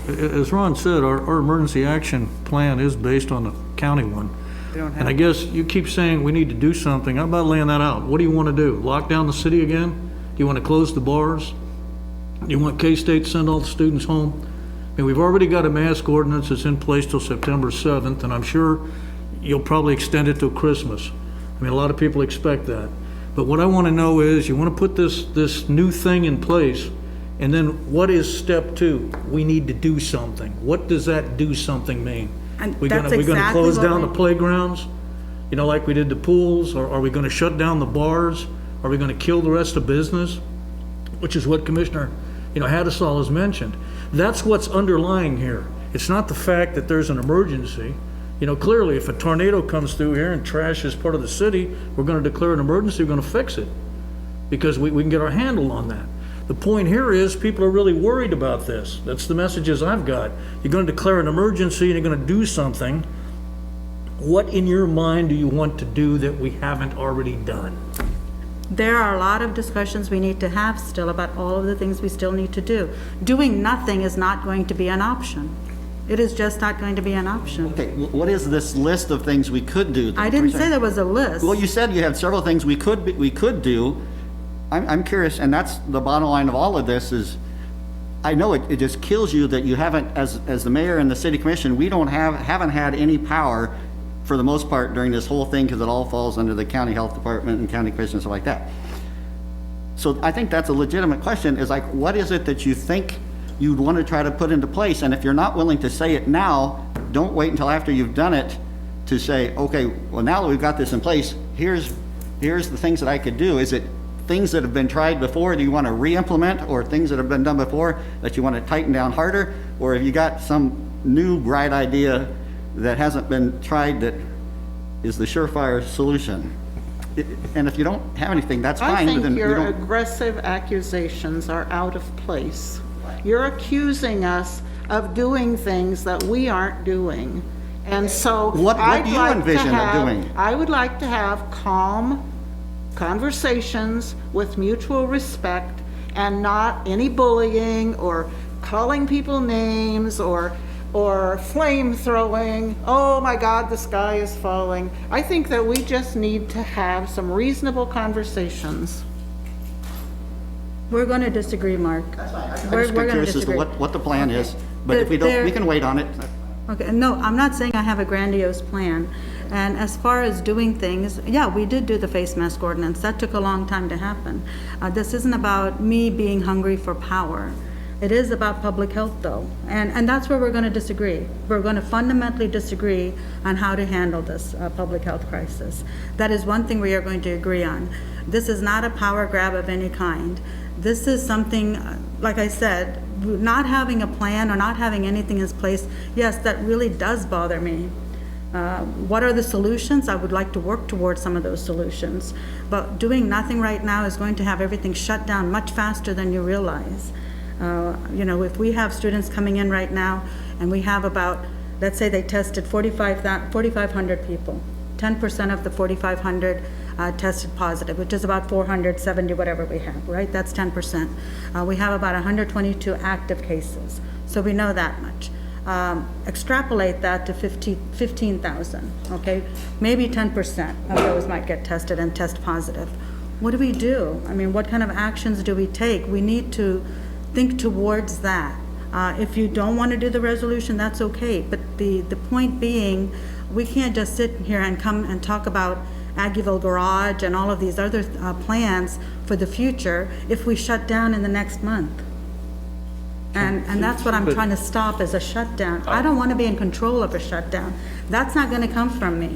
as Ron said, our emergency action plan is based on the county one. We don't And I have, guess you keep saying we need to do something. How about laying that out? What do you want to do? Lock down the city again? Do you want to close the bars? Do you want K-State to send all the students home? I mean, we've already got a mask ordinance that's in place till September 7th, and I'm sure you'll probably extend it till Christmas. I mean, a lot of people expect that. But what I want to know is, you want to put this new thing in place, and then what is step 2? We need to do something. What does that do something mean? And We that's gonna exactly close what down the we- playgrounds, you know, like we did the pools? Or are we gonna shut down the bars? Are we gonna kill the rest of business? Which is what Commissioner, Hadisall has mentioned. That's what's underlying here. It's not the fact that there's an emergency. Clearly, if a tornado comes through here and trashes part of the city, we're gonna declare an emergency, we're gonna fix it, because we can get our handle on that. The point here is, people are really worried about this. That's the messages I've got. You're gonna declare an emergency and you're gonna do something. What in your mind do you want to do that we haven't already done? There are a lot of discussions we need to have still about all of the things we still need to do. Doing nothing is not going to be an option. It is just not going to be an option. Okay, what is this list of things we could do? I didn't say there was a list. Well, you said you had several things we could do. I'm curious, and that's the bottom line of all of this is, I know it just kills you that you haven't, as the mayor and the city commission, we haven't had any power for the most part during this whole thing, because it all falls under the county health department and county commission and stuff like that. So I think that's a legitimate question, is like, what is it that you think you'd want to try to put into place? And if you're not willing to say it now, don't wait until after you've done it to say, okay, well, now that we've got this in place, here's the things that I could do. Is it things that have been tried before, do you want to re-implement, or things that have been done before that you want to tighten down harder? Or have you got some new bright idea that hasn't been tried that is the surefire solution? And if you don't have anything, that's I fine. but think then we your don't. aggressive accusations are out of place. You're accusing us of doing things that we aren't doing. And so What I'd do you like to envision of have- doing? I would like to have calm conversations with mutual respect, and not any bullying or calling people names or flame throwing. Oh my God, the sky is falling. I think that we just need to have some reasonable conversations. We're going to disagree, Mark. I'm just We're going to curious as to disagree. what the plan is, but if we There- don't, we can wait on it. Okay, no, I'm not saying I have a grandiose plan. And as far as doing things, yeah, we did do the face mask ordinance. That took a long time to happen. This isn't about me being hungry for power. It is about public health, though. And that's where we're going to disagree. We're going to fundamentally disagree on how to handle this public health crisis. That is one thing we are going to agree on. This is not a power grab of any kind. This is something, like I said, not having a plan or not having anything in place, yes, that really does bother me. What are the solutions? I would like to work towards some of those solutions. But doing nothing right now is going to have everything shut down much faster than you realize. If we have students coming in right now and we have about, let's say they tested 4,500 people, 10% of the 4,500 tested positive, which is about 470 whatever we have, right? That's 10%. We have about 122 active cases, so we know that much. Extrapolate that to 15,000, okay? Maybe 10% of those might get tested and test positive. What do we do? I mean, what kind of actions do we take? We need to think towards that. If you don't want to do the resolution, that's okay, but the point being, we can't just sit here and come and talk about Aggieville Garage and all of these other plans for the future if we shut down in the next month. And that's what I'm trying to stop, is a shutdown. I don't want to be in control of a shutdown. That's not going to come from me.